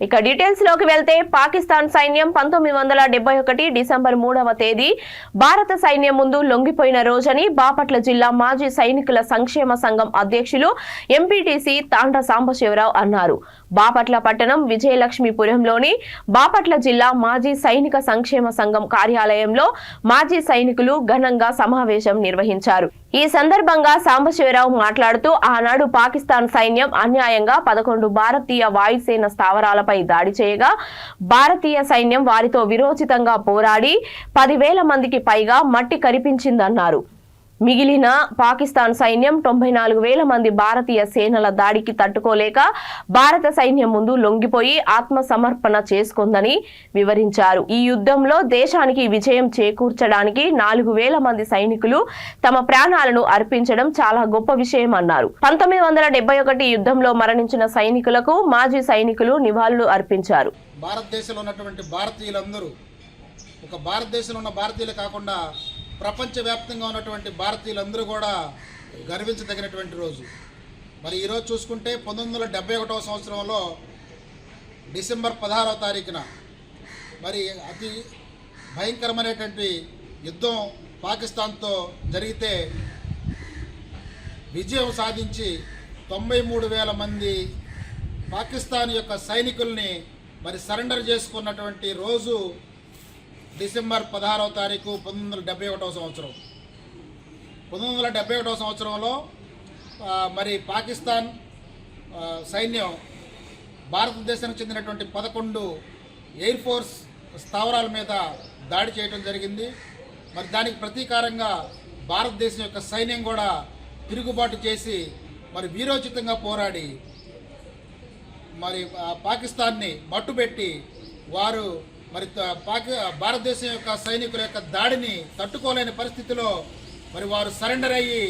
ఇక డీటెయిల్స్ లోకి వెళ్తే పాకిస్తాన్ సైన్యం 1971 డిసెంబర్ 3వ తేదీ భారత సైన్యం ముందు లొంగిపోయిన రోజని బాపట్ల జిల్లా మాజీ సైనికుల సంక్షేమ సంఘం అధ్యక్షులు ఎంపీటీసీ తాండ్ర సాంబశివరావు అన్నారు. బాపట్ల పట్టణం విజయలక్ష్మీపురంలోని బాపట్ల జిల్లా మాజీ సైనిక సంక్షేమ సంఘం కార్యాలయంలో మాజీ సైనికులు ఘనంగా సమావేశం నిర్వహించారు. ఈ సందర్భంగా సాంబశివరావు మాట్లాడుతూ ఆనాడు పాకిస్తాన్ సైన్యం అన్యాయంగా 11 భారతీయ వాయుసేన స్థావరాలపై దాడి చేయగా భారతీయ సైన్యం వారితో విరోచితంగా పోరాడి 10,000 మందికి పైగా మట్టి కరిపించిందన్నారు. మిగిలిన పాకిస్తాన్ సైన్యం 94,000 మంది భారతీయ సేనల దాడికి తట్టుకోలేక భారత సైన్యం ముందు లొంగిపోయి ఆత్మసమర్పణ చేసుకుందని వివరించారు. ఈ యుద్ధంలో దేశానికి విజయం చేకూర్చడానికి 4,000 మంది సైనికులు తమ ప్రాణాలను అర్పించడం చాలా గొప్ప విషయం అన్నారు. 1971 యుద్ధంలో మరణించిన సైనికులకు మాజీ సైనికులు నివాళులు అర్పించారు. భారతదేశంలో ఉన్నటువంటి భారతీయులందరూ ఒక భారతదేశంలో ఉన్న భారతీయులు కాకుండా ప్రపంచవ్యాప్తంగా ఉన్నటువంటి భారతీయులందరూ కూడా గర్వించదగినటువంటి రోజు. మరి ఈరోజు చూసుకుంటే 1971 సంవత్సరంలో డిసెంబర్ 16వ తారీఖున మరి అతి భయంకరమైనటువంటి యుద్ధం పాకిస్తాన్తో జరిగితే విజయం సాధించి 93,000 మంది పాకిస్తాన్ యొక్క సైనికుల్ని మరి సరెండర్ చేసుకున్నటువంటి రోజు డిసెంబర్ 16వ తారీఖు 1971 సంవత్సరం. 1971 సంవత్సరంలో మరి పాకిస్తాన్ సైన్యం భారతదేశానికి చెందినటువంటి 11 ఎయిర్ ఫోర్స్ స్థావరాల మీద దాడి చేయడం జరిగింది. మరి దానికి ప్రతీకారంగా భారతదేశం యొక్క సైన్యం కూడా తిరుగుబాటు చేసి మరి వీరోచితంగా పోరాడి మరి పాకిస్తాన్ని మట్టుబెట్టి వారు మరి భారతదేశం యొక్క సైనికుల యొక్క దాడిని తట్టుకోలేని పరిస్థితిలో మరి వారు సరెండర్ అయ్యి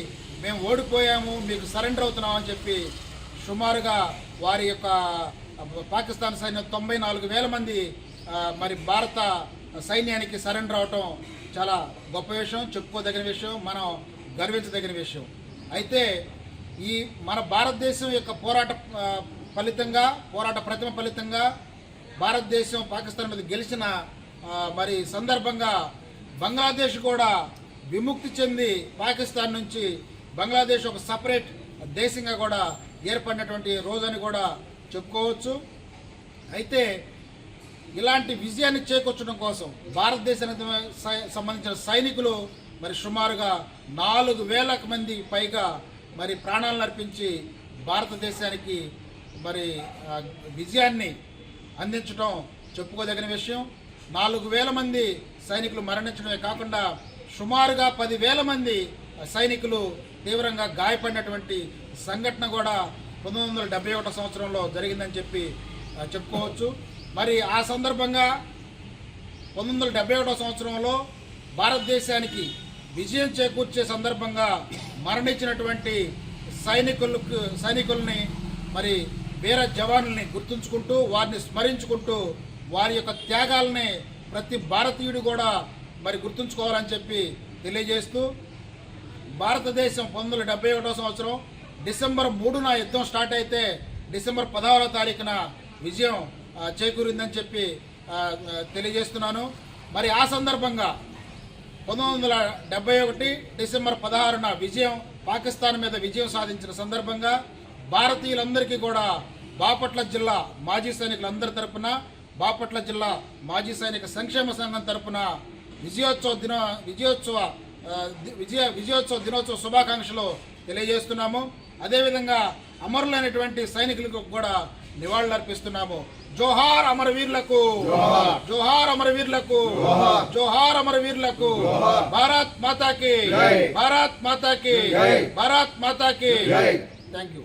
మేము ఓడిపోయాము, మీకు సరెండర్ అవుతున్నామని చెప్పి సుమారుగా వారి యొక్క పాకిస్తాన్ సైన్యం 94,000 మంది మరి భారత సైన్యానికి సరెండర్ అవటం చాలా గొప్ప విషయం, చెప్పుకోదగిన విషయం, మనం గర్వించదగిన విషయం. అయితే ఈ మన భారతదేశం యొక్క పోరాట ప్రతిమ ఫలితంగా భారతదేశం పాకిస్తాన్ మీద గెలిచిన మరి సందర్భంగా బంగ్లాదేశ్ కూడా విముక్తి చెంది పాకిస్తాన్ నుంచి బంగ్లాదేశ్ ఒక సపరేట్ దేశంగా కూడా ఏర్పడినటువంటి రోజని కూడా చెప్పుకోవచ్చు. అయితే ఇలాంటి విజయాన్ని చేకూర్చడం కోసం భారతదేశానికి సంబంధించిన సైనికులు మరి సుమారుగా 4,000 మంది పైగా మరి ప్రాణాలను అర్పించి భారతదేశానికి మరి విజయాన్ని అందించడం చెప్పుకోదగిన విషయం. 4,000 మంది సైనికులు మరణించడమే కాకుండా సుమారుగా 10,000 మంది సైనికులు తీవ్రంగా గాయపడినటువంటి సంఘటన కూడా 1971 సంవత్సరంలో జరిగిందని చెప్పి చెప్పుకోవచ్చు. మరి ఆ సందర్భంగా 1971 సంవత్సరంలో భారతదేశానికి విజయం చేకూర్చే సందర్భంగా మరణించినటువంటి సైనికుల్ని మరి వీర జవానుల్ని గుర్తుంచుకుంటూ వారిని స్మరించుకుంటూ వారి యొక్క త్యాగాలని ప్రతి భారతీయుడు కూడా మరి గుర్తుంచుకోవాలని చెప్పి తెలియజేస్తూ భారతదేశం 1971 సంవత్సరం డిసెంబర్ 3న యుద్ధం స్టార్ట్ అయితే డిసెంబర్ 16వ తారీఖున విజయం చేకూరిందని చెప్పి తెలియజేస్తున్నాను. మరి ఆ సందర్భంగా 1971 డిసెంబర్ 16న పాకిస్తాన్ మీద విజయం సాధించిన సందర్భంగా భారతీయులందరికీ కూడా బాపట్ల జిల్లా మాజీ సైనికులందరి తరపున బాపట్ల జిల్లా మాజీ సైనిక సంక్షేమ సంఘం తరపున విజయోత్సవ దినోత్సవ శుభాకాంక్షలు తెలియజేస్తున్నాము. అదేవిధంగా అమరులైనటువంటి సైనికులకు కూడా నివాళులర్పిస్తున్నాము. జోహార్ అమరవీరులకు, జోహార్ అమరవీరులకు, జోహార్ అమరవీరులకు. భారత్ మాతాకి, భారత్ మాతాకి, భారత్ మాతాకి. Thank you.